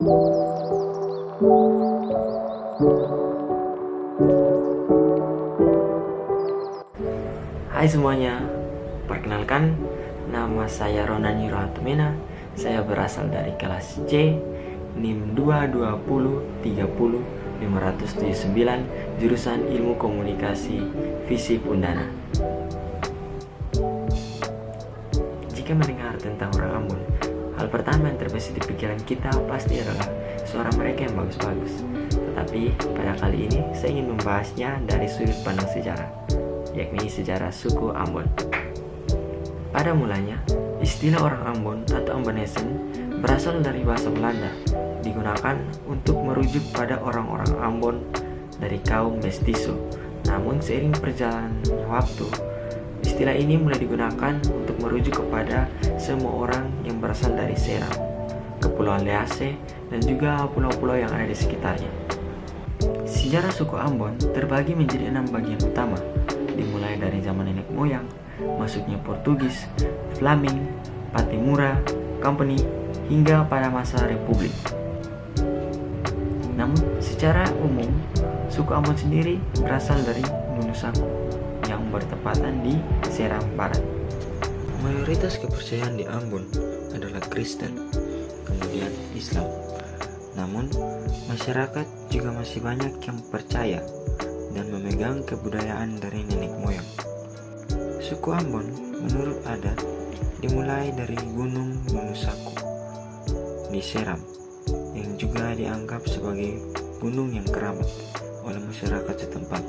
Hai semuanya, perkenalkan nama saya Ronani Rohatumena. Saya berasal dari kelas C NIM 220300579 jurusan Ilmu Komunikasi FISIP Undana. Jika mendengar tentang orang Ambon, hal pertama yang terbesit di pikiran kita pasti adalah suara mereka yang bagus-bagus. Tetapi pada kali ini saya ingin membahasnya dari sudut pandang sejarah, yakni sejarah suku Ambon. Pada mulanya, istilah orang Ambon atau Ambonesen berasal dari bahasa Belanda, digunakan untuk merujuk pada orang-orang Ambon dari kaum mestizo. Namun seiring perjalanan waktu, istilah ini mulai digunakan untuk merujuk kepada semua orang yang berasal dari Seram, Kepulauan Lease, dan juga pulau-pulau yang ada di sekitarnya. Sejarah suku Ambon terbagi menjadi 6 bagian utama, dimulai dari zaman nenek moyang, masuknya Portugis, Flaming, Patimura, Company, hingga pada masa Republik. Namun secara umum, suku Ambon sendiri berasal dari Nunusaku yang bertepatan di Seram Barat. Mayoritas kepercayaan di Ambon adalah Kristen, kemudian Islam. Namun, masyarakat juga masih banyak yang percaya dan memegang kebudayaan dari nenek moyang. Suku Ambon menurut adat dimulai dari Gunung Nunusaku di Seram, yang juga dianggap sebagai gunung yang keramat oleh masyarakat setempat.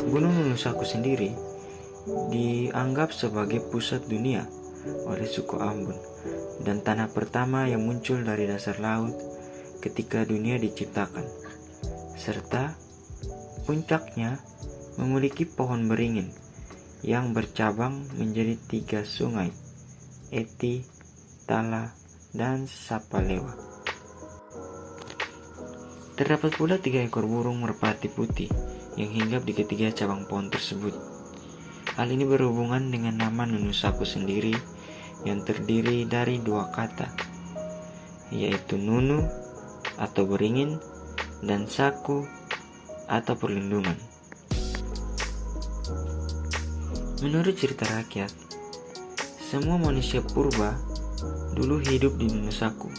Gunung Nunusaku sendiri dianggap sebagai pusat dunia oleh suku Ambon dan tanah pertama yang muncul dari dasar laut ketika dunia diciptakan, serta puncaknya memiliki pohon beringin yang bercabang menjadi 3 sungai, Eti, Tala, dan Sapalewa. Terdapat pula 3 ekor burung merpati putih yang hinggap di ketiga cabang pohon tersebut. Hal ini berhubungan dengan nama Nunusaku sendiri yang terdiri dari 2 kata, yaitu Nunu atau beringin dan Saku atau perlindungan. Menurut cerita rakyat, semua manusia purba dulu hidup di Nunusaku,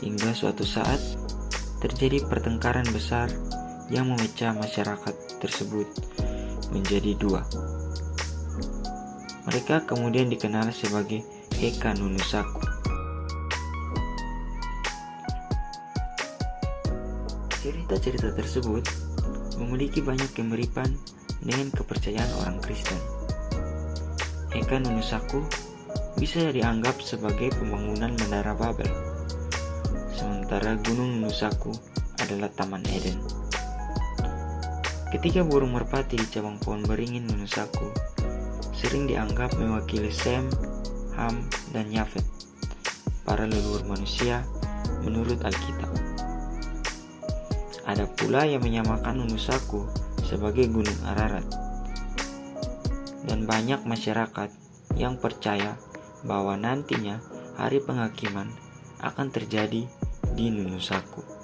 hingga suatu saat terjadi pertengkaran besar yang memecah masyarakat tersebut menjadi 2. Mereka kemudian dikenal sebagai Eka Nunusaku. Cerita-cerita tersebut memiliki banyak kemiripan dengan kepercayaan orang Kristen. Eka Nunusaku bisa dianggap sebagai pembangunan Menara Babel, sementara Gunung Nunusaku adalah Taman Eden. Ketiga burung merpati di cabang pohon beringin Nunusaku sering dianggap mewakili Sem, Ham, dan Yafet, para leluhur manusia menurut Alkitab. Ada pula yang menyamakan Nunusaku sebagai Gunung Ararat. Dan banyak masyarakat yang percaya bahwa nantinya hari penghakiman akan terjadi di Nunusaku.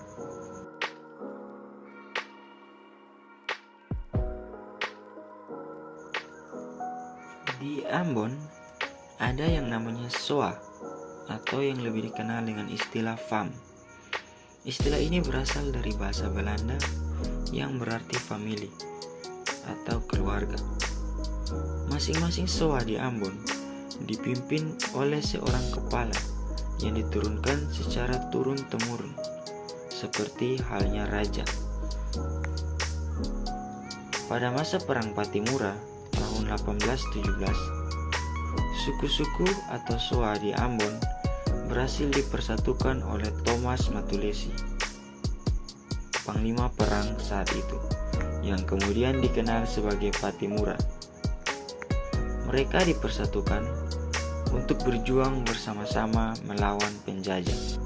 Di Ambon ada yang namanya Soa atau yang lebih dikenal dengan istilah Fam. Istilah ini berasal dari bahasa Belanda yang berarti famili atau keluarga. Masing-masing Soa di Ambon dipimpin oleh seorang kepala yang diturunkan secara turun-temurun, seperti halnya raja. Pada masa Perang Patimura tahun 1817, suku-suku atau Soa di Ambon berhasil dipersatukan oleh Thomas Matulesi, panglima perang saat itu, yang kemudian dikenal sebagai Patimura. Mereka dipersatukan untuk berjuang bersama-sama melawan penjajah.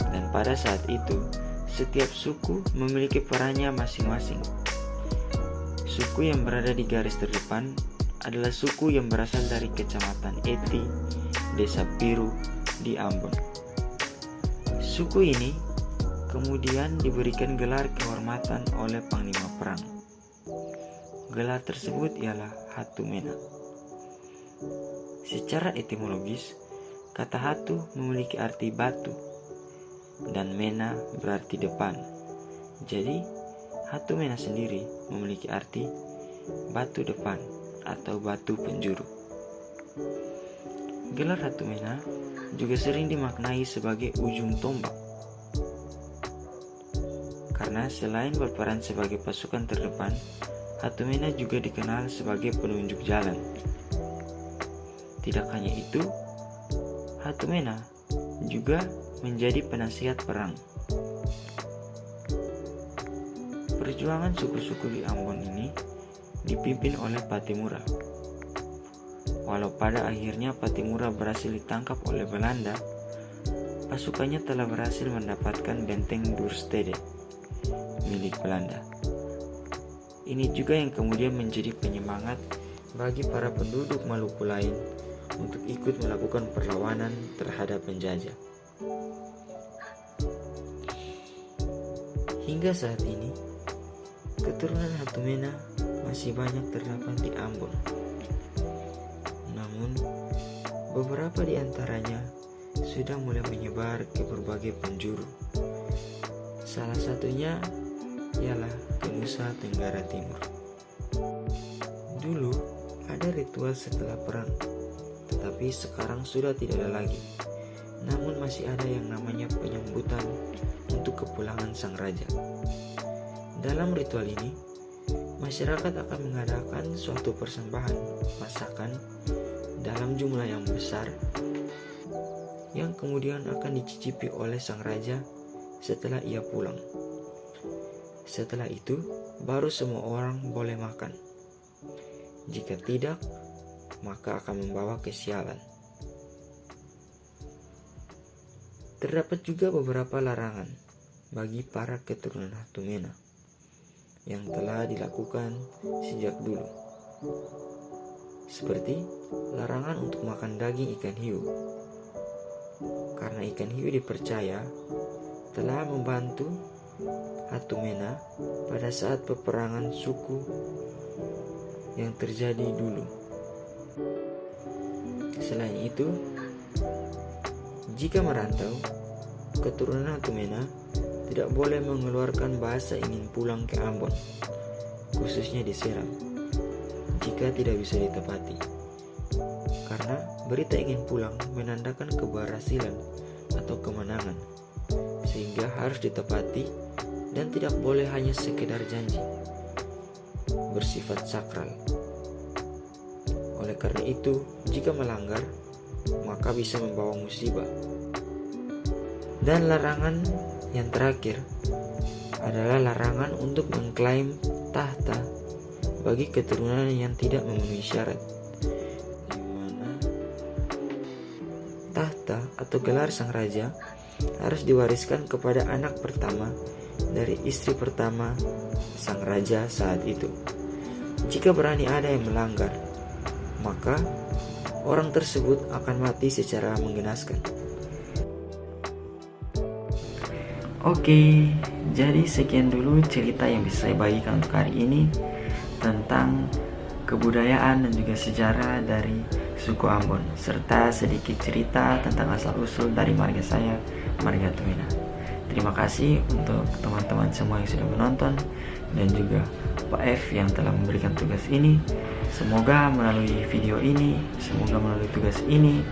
Dan pada saat itu, setiap suku memiliki perannya masing-masing. Suku yang berada di garis terdepan adalah suku yang berasal dari Kecamatan Eti, Desa Piru di Ambon. Suku ini kemudian diberikan gelar kehormatan oleh Panglima Perang. Gelar tersebut ialah Hatumena. Secara etimologis, kata hatu memiliki arti batu dan mena berarti depan. Jadi, Hatumena sendiri memiliki arti batu depan atau batu penjuru. Gelar Hatumena juga sering dimaknai sebagai ujung tombak. Karena selain berperan sebagai pasukan terdepan, Hatumena juga dikenal sebagai penunjuk jalan. Tidak hanya itu, Hatumena juga menjadi penasihat perang. Perjuangan suku-suku di Ambon ini dipimpin oleh Pattimura. Walau pada akhirnya Pattimura berhasil ditangkap oleh Belanda, pasukannya telah berhasil mendapatkan benteng Duurstede milik Belanda. Ini juga yang kemudian menjadi penyemangat bagi para penduduk Maluku lain untuk ikut melakukan perlawanan terhadap penjajah. Hingga saat ini, keturunan Hatumena masih banyak terdapat di Ambon. Namun, beberapa di antaranya sudah mulai menyebar ke berbagai penjuru. Salah satunya ialah ke Nusa Tenggara Timur. Dulu ada ritual setelah perang, tetapi sekarang sudah tidak ada lagi. Namun masih ada yang namanya penyambutan untuk kepulangan sang raja. Dalam ritual ini, masyarakat akan mengadakan suatu persembahan masakan dalam jumlah yang besar yang kemudian akan dicicipi oleh sang raja setelah ia pulang. Setelah itu, baru semua orang boleh makan. Jika tidak, maka akan membawa kesialan. Terdapat juga beberapa larangan bagi para keturunan Hatumena yang telah dilakukan sejak dulu. Seperti larangan untuk makan daging ikan hiu. Karena ikan hiu dipercaya telah membantu Hatumena pada saat peperangan suku yang terjadi dulu. Selain itu, jika merantau, keturunan Hatumena tidak boleh mengeluarkan bahasa ingin pulang ke Ambon, khususnya di Seram, jika tidak bisa ditepati. Karena berita ingin pulang menandakan keberhasilan atau kemenangan, sehingga harus ditepati dan tidak boleh hanya sekedar janji, bersifat sakral. Oleh karena itu, jika melanggar, maka bisa membawa musibah. Dan larangan yang terakhir adalah larangan untuk mengklaim tahta bagi keturunan yang tidak memenuhi syarat, di mana tahta atau gelar sang raja harus diwariskan kepada anak pertama dari istri pertama sang raja saat itu. Jika berani ada yang melanggar, maka orang tersebut akan mati secara menggenaskan. Oke, jadi sekian dulu cerita yang bisa saya bagikan untuk hari ini tentang kebudayaan dan juga sejarah dari suku Ambon, serta sedikit cerita tentang asal-usul dari marga saya, marga Hatumena. Terima kasih untuk teman-teman semua yang sudah menonton dan juga Pak F yang telah memberikan tugas ini. Semoga melalui video ini, semoga melalui tugas ini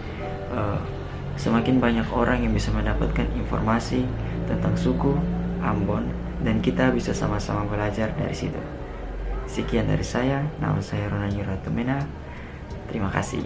semakin banyak orang yang bisa mendapatkan informasi tentang suku Ambon dan kita bisa sama-sama belajar dari situ. Sekian dari saya, nama saya Ronald Hatumena. Terima kasih.